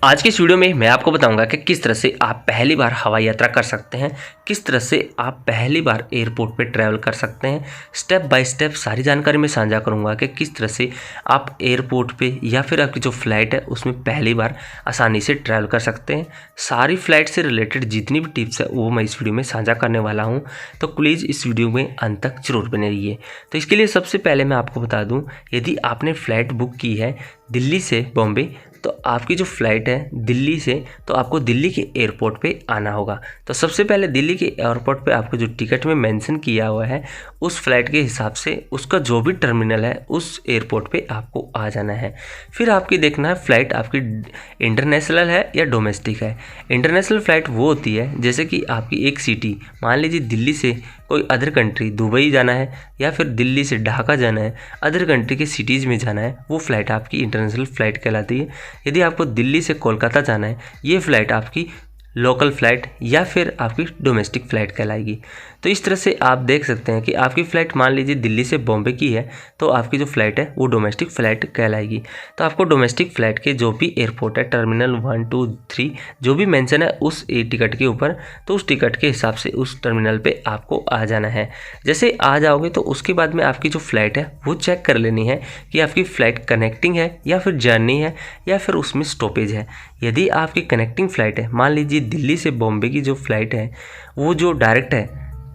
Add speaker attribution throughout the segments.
Speaker 1: आज की इस वीडियो में मैं आपको बताऊंगा कि किस तरह से आप पहली बार हवाई यात्रा कर सकते हैं, किस तरह से आप पहली बार एयरपोर्ट पे ट्रैवल कर सकते हैं। स्टेप बाय स्टेप सारी जानकारी मैं साझा करूंगा कि किस तरह से आप एयरपोर्ट पे या फिर आपकी जो फ्लाइट है उसमें पहली बार आसानी से ट्रैवल कर सकते हैं। सारी फ्लाइट से रिलेटेड जितनी भी टिप्स है वो मैं इस वीडियो में साझा करने वाला हूँ, तो प्लीज़ इस वीडियो में अंत तक जरूर बने रहिए। तो इसके लिए सबसे पहले मैं आपको बता दूँ, यदि आपने फ़्लाइट बुक की है दिल्ली से बॉम्बे, तो आपकी जो फ़्लाइट है दिल्ली से, तो आपको दिल्ली के एयरपोर्ट पे आना होगा। तो सबसे पहले दिल्ली के एयरपोर्ट पे आपको जो टिकट में मेंशन किया हुआ है उस फ्लाइट के हिसाब से उसका जो भी टर्मिनल है उस एयरपोर्ट पे आपको आ जाना है। फिर आपकी देखना है फ़्लाइट आपकी इंटरनेशनल है या डोमेस्टिक है। इंटरनेशनल फ़्लाइट वो होती है जैसे कि आपकी एक सिटी, मान लीजिए दिल्ली से कोई अदर कंट्री दुबई जाना है या फिर दिल्ली से ढाका जाना है, अदर कंट्री के सिटीज़ में जाना है, वो फ़्लाइट आपकी इंटरनेशनल फ़्लाइट कहलाती है। यदि आपको दिल्ली से कोलकाता जाना है, ये फ़्लाइट आपकी लोकल फ़्लाइट या फिर आपकी डोमेस्टिक फ़्लाइट कहलाएगी। तो इस तरह से आप देख सकते हैं कि आपकी फ़्लाइट मान लीजिए दिल्ली से बॉम्बे की है, तो आपकी जो फ़्लाइट है वो डोमेस्टिक फ़्लाइट कहलाएगी। तो आपको डोमेस्टिक फ़्लाइट के जो भी एयरपोर्ट है, टर्मिनल 1, 2, 3 जो भी मेंशन है उस टिकट के ऊपर, तो उस टिकट के हिसाब से उस टर्मिनल पे आपको आ जाना है। जैसे आ जाओगे तो उसके बाद में आपकी जो फ़्लाइट है वो चेक कर लेनी है कि आपकी फ़्लाइट कनेक्टिंग है या फिर जर्नी है या फिर उसमें स्टॉपेज है। यदि आपकी कनेक्टिंग फ़्लाइट है, मान लीजिए दिल्ली से बॉम्बे की जो फ़्लाइट है वो जो डायरेक्ट है,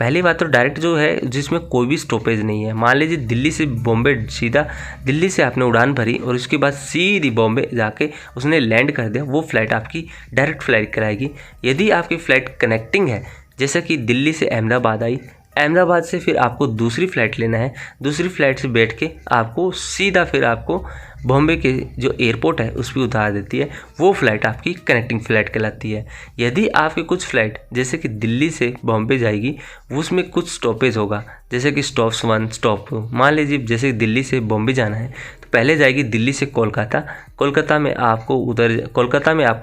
Speaker 1: पहली बात तो डायरेक्ट जो है जिसमें कोई भी स्टॉपेज नहीं है। मान लीजिए दिल्ली से बॉम्बे, सीधा दिल्ली से आपने उड़ान भरी और उसके बाद सीधी बॉम्बे जाके उसने लैंड कर दिया, वो फ़्लाइट आपकी डायरेक्ट फ़्लाइट कराएगी। यदि आपकी फ़्लाइट कनेक्टिंग है, जैसे कि दिल्ली से अहमदाबाद आई, अहमदाबाद से फिर आपको दूसरी फ़्लाइट लेना है, दूसरी फ़्लाइट से बैठ के आपको सीधा फिर आपको बॉम्बे के जो एयरपोर्ट है उस पर उतार देती है, वो फ़्लाइट आपकी कनेक्टिंग फ़्लाइट कहलाती है। यदि आपकी कुछ फ़्लाइट जैसे कि दिल्ली से बॉम्बे जाएगी, उसमें कुछ स्टॉपेज होगा, जैसे कि स्टॉप्स 1, स्टॉप 2। मान लीजिए जैसे दिल्ली से बॉम्बे जाना है तो पहले जाएगी दिल्ली से कोलकाता, कोलकाता में आपको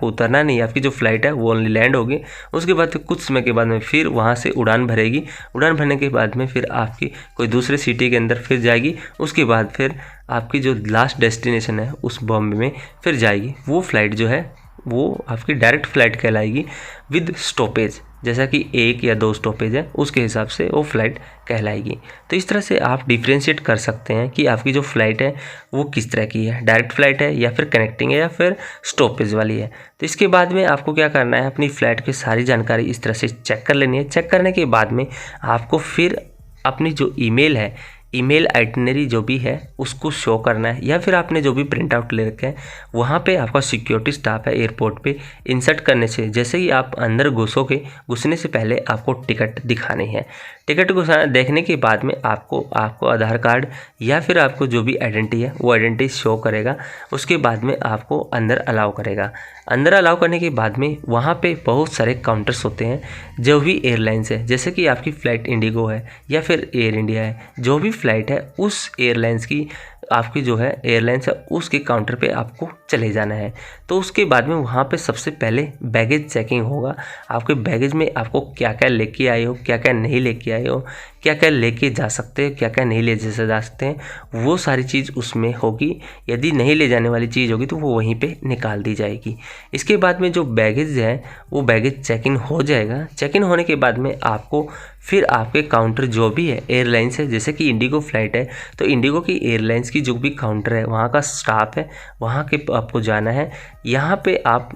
Speaker 1: उतरना नहीं, आपकी जो फ़्लाइट है वो ओनली लैंड होगी। उसके बाद फिर कुछ समय के बाद में फिर वहाँ से उड़ान भरेगी, उड़ान भरने के बाद में फिर आपकी कोई दूसरे सिटी के अंदर फिर जाएगी। उसके बाद फिर आपकी जो लास्ट डेस्टिनेशन है उस बॉम्बे में फिर जाएगी। वो फ़्लाइट जो है वो आपकी डायरेक्ट फ़्लाइट कहलाएगी विद स्टॉपेज, जैसा कि 1 या 2 स्टॉपेज है उसके हिसाब से वो फ़्लाइट कहलाएगी। तो इस तरह से आप डिफ्रेंशिएट कर सकते हैं कि आपकी जो फ़्लाइट है वो किस तरह की है, डायरेक्ट फ़्लाइट है या फिर कनेक्टिंग है या फिर स्टॉपेज वाली है। तो इसके बाद में आपको क्या करना है, अपनी फ़्लाइट की सारी जानकारी इस तरह से चेक कर लेनी है। चेक करने के बाद में आपको फिर अपनी जो ईमेल है, ईमेल आइटनरी जो भी है उसको शो करना है, या फिर आपने जो भी प्रिंट आउट ले रखे हैं वहाँ पे आपका सिक्योरिटी स्टाफ है एयरपोर्ट पे इंसर्ट करने से, जैसे ही आप अंदर घुसोगे घुसने से पहले आपको टिकट दिखानी है। टिकट को देखने के बाद में आपको आधार कार्ड या फिर आपको जो भी आइडेंटिटी है वो आइडेंटिटी शो करेगा। उसके बाद में आपको अंदर अलाउ करेगा। अंदर अलाउ करने के बाद में वहाँ पे बहुत सारे काउंटर्स होते हैं, जो भी एयरलाइंस है, जैसे कि आपकी फ़्लाइट इंडिगो है या फिर एयर इंडिया है, जो भी फ़्लाइट है उस एयरलाइंस की आपकी जो है एयरलाइंस है उसके काउंटर पे आपको चले जाना है। तो उसके बाद में वहाँ पे सबसे पहले बैगेज चेकिंग होगा। आपके बैगेज में आपको क्या क्या लेके आए हो, क्या क्या नहीं लेके आए हो, क्या क्या लेके जा सकते हैं, क्या क्या नहीं ले जा सकते हैं, वो सारी चीज़ उसमें होगी। यदि नहीं ले जाने वाली चीज़ होगी तो वो वहीं पे निकाल दी जाएगी। इसके बाद में जो बैगेज है वो बैगेज चेक इन हो जाएगा। चेक इन होने के बाद में आपको फिर आपके काउंटर जो भी है एयरलाइंस है, जैसे कि इंडिगो फ़्लाइट है तो इंडिगो की एयरलाइंस की जो भी काउंटर है वहाँ का स्टाफ है, वहाँ के आपको जाना है। यहाँ पे आप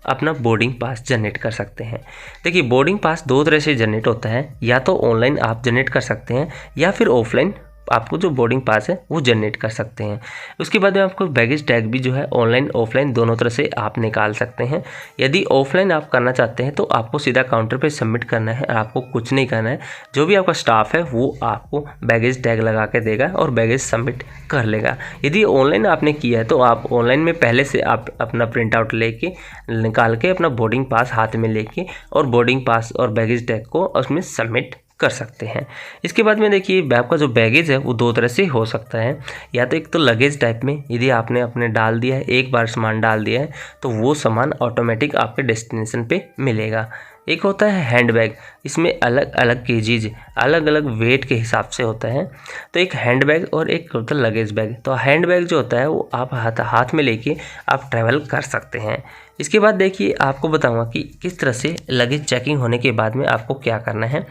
Speaker 1: अपना बोर्डिंग पास जनरेट कर सकते हैं। देखिए बोर्डिंग पास 2 तरह से जनरेट होता है, या तो ऑनलाइन आप जनरेट कर सकते हैं या फिर ऑफलाइन आपको जो बोर्डिंग पास है वो जनरेट कर सकते हैं। उसके बाद में आपको बैगेज टैग भी जो है ऑनलाइन ऑफलाइन दोनों तरह से आप निकाल सकते हैं। यदि ऑफलाइन आप करना चाहते हैं तो आपको सीधा काउंटर पे सबमिट करना है और आपको कुछ नहीं करना है। जो भी आपका स्टाफ है वो आपको बैगेज टैग लगा के देगा और बैगेज सबमिट कर लेगा। यदि ऑनलाइन आपने किया है तो आप ऑनलाइन में पहले से आप अपना प्रिंट आउट लेके निकाल के अपना बोर्डिंग पास हाथ में लेके और बोर्डिंग पास और बैगेज टैग को उसमें सबमिट कर सकते हैं। इसके बाद में देखिए आपका जो बैगेज है वो 2 तरह से हो सकता है, या तो एक तो लगेज टाइप में, यदि आपने अपने डाल दिया है, एक बार सामान डाल दिया है तो वो सामान ऑटोमेटिक आपके डेस्टिनेशन पे मिलेगा। एक होता है हैंड बैग, इसमें अलग अलग केजीज, अलग अलग वेट के हिसाब से होता है। तो एक हैंड बैग और एक होता है लगेज बैग। तो हैंड बैग जो होता है वो आप हाथ में लेके आप ट्रैवल कर सकते हैं। इसके बाद देखिए आपको बताऊंगा कि किस तरह से लगेज चेकिंग होने के बाद में आपको क्या करना है।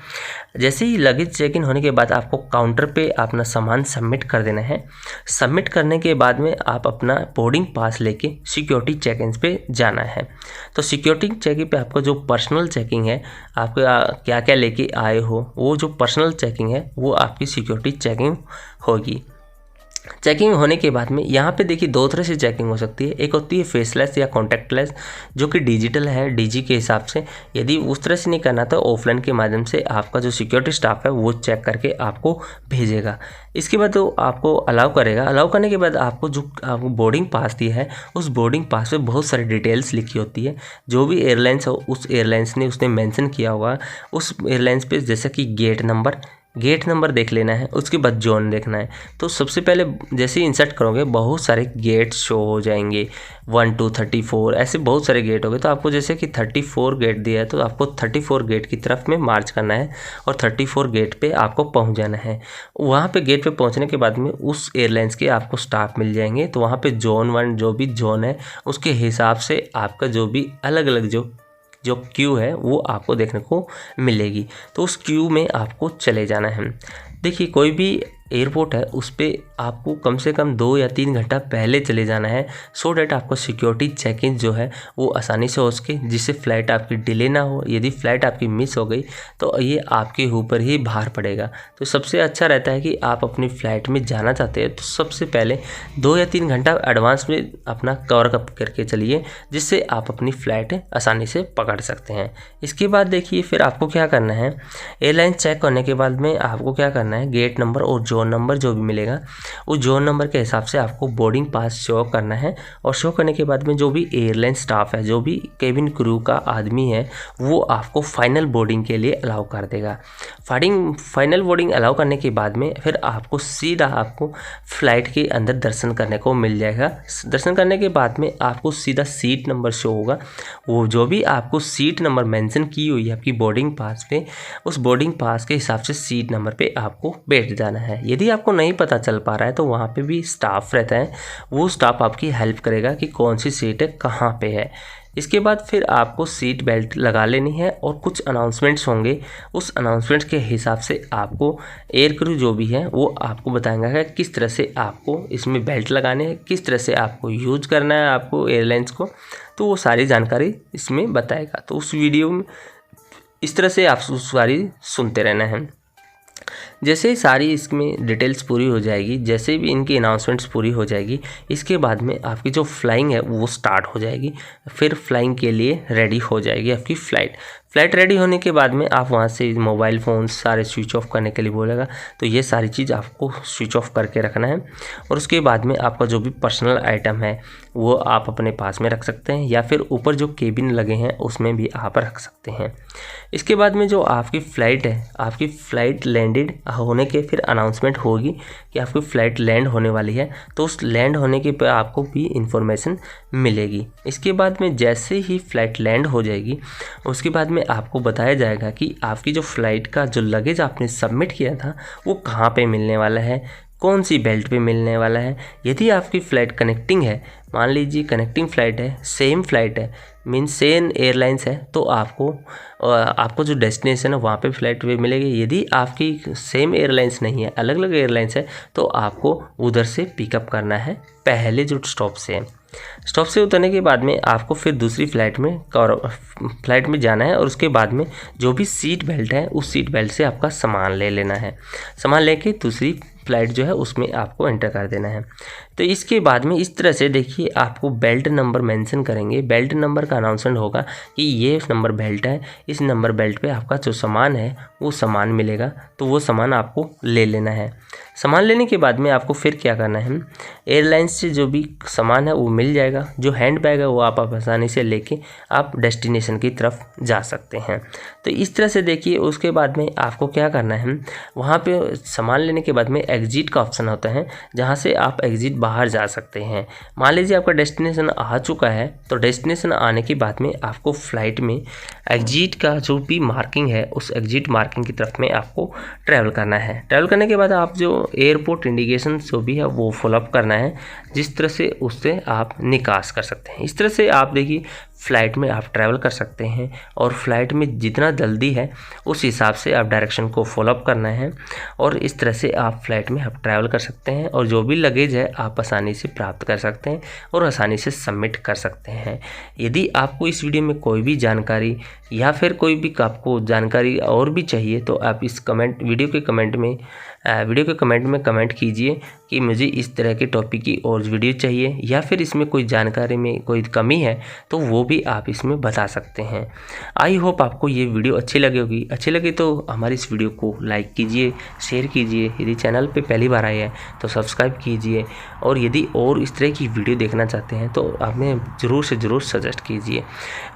Speaker 1: जैसे ही लगेज चेकिंग होने के बाद आपको काउंटर पे अपना सामान सबमिट कर देना है। सबमिट करने के बाद में आप अपना बोर्डिंग पास लेके सिक्योरिटी चेक इन पे जाना है। तो सिक्योरिटी चेकिंग पे आपका जो पर्सनल चेकिंग है, आप क्या क्या लेके आए हो, वो जो पर्सनल चेकिंग है वो आपकी सिक्योरिटी चेकिंग होगी। चेकिंग होने के बाद में यहाँ पे देखिए दो तरह से चेकिंग हो सकती है। एक होती है फेसलेस या कॉन्टैक्टलेस, जो कि डिजिटल है डीजी के हिसाब से। यदि उस तरह से नहीं करना तो ऑफलाइन के माध्यम से आपका जो सिक्योरिटी स्टाफ है वो चेक करके आपको भेजेगा। इसके बाद वो आपको अलाउ करेगा। अलाउ करने के बाद आपको जो आपको बोर्डिंग पास दिया है उस बोर्डिंग पास पे बहुत सारी डिटेल्स लिखी होती है। जो भी एयरलाइंस हो उस एयरलाइंस ने उसने मेंशन किया होगा उस एयरलाइंस पे, जैसा कि गेट नंबर देख लेना है। उसके बाद जोन देखना है। तो सबसे पहले जैसे ही इंसर्ट करोगे बहुत सारे गेट शो हो जाएंगे, 1 2 34 ऐसे बहुत सारे गेट हो गए। तो आपको जैसे कि 34 गेट दिया है तो आपको 34 गेट की तरफ में मार्च करना है और 34 गेट पे आपको पहुंच जाना है। वहाँ पे गेट पे पहुंचने के बाद में उस एयरलाइंस के आपको स्टाफ मिल जाएंगे। तो वहाँ पे जोन 1 जो भी जोन है उसके हिसाब से आपका जो भी अलग अलग जो क्यू है वो आपको देखने को मिलेगी। तो उस क्यू में आपको चले जाना है। देखिए कोई भी एयरपोर्ट है उस पर आपको कम से कम 2 या 3 घंटा पहले चले जाना है, सो डैट आपको सिक्योरिटी चेक इन जो है वो आसानी से हो सके, जिससे फ़्लाइट आपकी डिले ना हो। यदि फ़्लाइट आपकी मिस हो गई तो ये आपके ऊपर ही भार पड़ेगा। तो सबसे अच्छा रहता है कि आप अपनी फ़्लाइट में जाना चाहते हैं तो सबसे पहले 2 या 3 घंटा एडवांस में अपना कवर अप करके चलिए, जिससे आप अपनी फ़्लाइट आसानी से पकड़ सकते हैं। इसके बाद देखिए फिर आपको क्या करना है, एयरलाइन चेक करने के बाद में आपको क्या करना है, गेट नंबर और जोन नंबर जो भी मिलेगा उस जोन नंबर के हिसाब से आपको बोर्डिंग पास शो करना है। और शो करने के बाद में जो भी एयरलाइन स्टाफ है, जो भी केबिन क्रू का आदमी है, वो आपको फाइनल बोर्डिंग के लिए अलाउ कर देगा। फाइनल बोर्डिंग अलाउ करने के बाद में फिर आपको सीधा आपको फ़्लाइट के अंदर दर्शन करने को मिल जाएगा। दर्शन करने के बाद में आपको सीधा सीट नंबर शो होगा। वो जो भी आपको सीट नंबर मेंशन की हुई है आपकी बोर्डिंग पास पे, उस बोर्डिंग पास के हिसाब से सीट नंबर पे आपको बैठ जाना है। यदि आपको नहीं पता चल पा रहा है तो वहाँ पे भी स्टाफ रहता है, वो स्टाफ आपकी हेल्प करेगा कि कौन सी सीट है कहाँ पे है। इसके बाद फिर आपको सीट बेल्ट लगा लेनी है और कुछ अनाउंसमेंट्स होंगे। उस अनाउंसमेंट्स के हिसाब से आपको एयर क्रू जो भी है वो आपको बताएगा कि किस तरह से आपको इसमें बेल्ट लगाने हैं, किस तरह से आपको यूज करना है आपको एयरलाइंस को। तो वो सारी जानकारी इसमें बताएगा। तो उस वीडियो में इस तरह से आप सारी सुनते रहना है। जैसे ही सारी इसमें डिटेल्स पूरी हो जाएगी, जैसे भी इनकी अनाउंसमेंट्स पूरी हो जाएगी, इसके बाद में आपकी जो फ्लाइंग है वो स्टार्ट हो जाएगी। फिर फ्लाइंग के लिए रेडी हो जाएगी आपकी फ़्लाइट रेडी होने के बाद में आप वहाँ से मोबाइल फ़ोन सारे स्विच ऑफ करने के लिए बोलेगा। तो ये सारी चीज़ आपको स्विच ऑफ करके रखना है। और उसके बाद में आपका जो भी पर्सनल आइटम है वो आप अपने पास में रख सकते हैं, या फिर ऊपर जो केबिन लगे हैं उसमें भी आप रख सकते हैं। इसके बाद में जो आपकी फ़्लाइट है, आपकी फ़्लाइट लैंडेड होने के फिर अनाउंसमेंट होगी कि आपकी फ़्लाइट लैंड होने वाली है। तो उस लैंड होने के पे आपको भी इंफॉर्मेशन मिलेगी। इसके बाद में जैसे ही फ़्लाइट लैंड हो जाएगी उसके बाद में आपको बताया जाएगा कि आपकी जो फ़्लाइट का जो लगेज आपने सबमिट किया था वो कहाँ पे मिलने वाला है, कौन सी बेल्ट पे मिलने वाला है। यदि आपकी फ़्लाइट कनेक्टिंग है, मान लीजिए कनेक्टिंग फ़्लाइट है, सेम फ़्लाइट है, मीन्स सेम एयरलाइंस है, तो आपको जो डेस्टिनेशन है वहाँ पे फ़्लाइट वे मिलेगी। यदि आपकी सेम एयरलाइंस नहीं है, अलग अलग एयरलाइंस है, तो आपको उधर से पिकअप करना है पहले जो स्टॉप से उतरने के बाद में आपको फिर दूसरी फ़्लाइट में जाना है। और उसके बाद में जो भी सीट बेल्ट है उस सीट बेल्ट से आपका सामान ले लेना है। सामान लेके दूसरी फ़्लाइट जो है उसमें आपको एंटर कर देना है। तो इसके बाद में इस तरह से देखिए आपको बेल्ट नंबर मेंशन करेंगे। बेल्ट नंबर का अनाउंसमेंट होगा कि ये नंबर बेल्ट है, इस नंबर बेल्ट पे आपका जो सामान है वो सामान मिलेगा। तो वो सामान आपको ले लेना है। सामान लेने के बाद में आपको फिर क्या करना है, एयरलाइंस से जो भी सामान है वो मिल जाएगा। जो हैंड बैग है वो आप आसानी से लेके आप डेस्टिनेशन की तरफ जा सकते हैं। तो इस तरह से देखिए उसके बाद में आपको क्या करना है, वहाँ पे सामान लेने के बाद में एग्जिट का ऑप्शन होता है, जहाँ से आप एग्जिट बाहर जा सकते हैं। मान लीजिए आपका डेस्टिनेशन आ चुका है, तो डेस्टिनेशन आने के बाद में आपको फ़्लाइट में एग्जिट का जो भी मार्किंग है उस एग्जिट मार्किंग की तरफ में आपको ट्रैवल करना है। ट्रैवल करने के बाद आप जो एयरपोर्ट इंडिकेशन जो भी है वो फॉलोअप करना है, जिस तरह से उससे आप निकास कर सकते हैं। इस तरह से आप देखिए फ़्लाइट में आप ट्रैवल कर सकते हैं और फ्लाइट में जितना जल्दी है उस हिसाब से आप डायरेक्शन को फॉलोअप करना है और इस तरह से आप फ्लाइट में आप ट्रैवल कर सकते हैं और जो भी लगेज है आप आसानी से प्राप्त कर सकते हैं और आसानी से सबमिट कर सकते हैं। यदि आपको इस वीडियो में कोई भी जानकारी या फिर कोई भी आपको जानकारी और भी चाहिए तो आप इस वीडियो के कमेंट में कमेंट कीजिए कि मुझे इस तरह के टॉपिक की और वीडियो चाहिए, या फिर इसमें कोई जानकारी में कोई कमी है तो वो भी आप इसमें बता सकते हैं। आई होप आपको ये वीडियो अच्छी लगी होगी। अच्छी लगी तो हमारी इस वीडियो को लाइक कीजिए, शेयर कीजिए। यदि चैनल पे पहली बार आए हैं तो सब्सक्राइब कीजिए और यदि और इस तरह की वीडियो देखना चाहते हैं तो आपने ज़रूर से ज़रूर सजेस्ट कीजिए।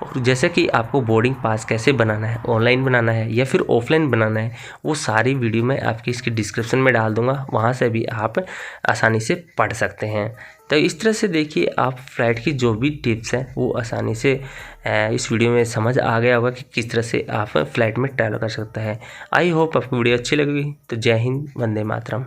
Speaker 1: और जैसे कि आपको बोर्डिंग पास कैसे बनाना है, ऑनलाइन बनाना है या फिर ऑफलाइन बनाना है, वो सारी वीडियो मैं आपकी इसकी डिस्क्रिप्शन में डाल दूँगा, वहाँ से भी आप आसानी से पढ़ सकते हैं। तो इस तरह से देखिए आप फ्लाइट की जो भी टिप्स हैं वो आसानी से इस वीडियो में समझ आ गया होगा कि किस तरह से आप फ्लाइट में ट्रैवल कर सकते हैं। आई होप आपको वीडियो अच्छी लगी। तो जय हिंद, वंदे मातरम।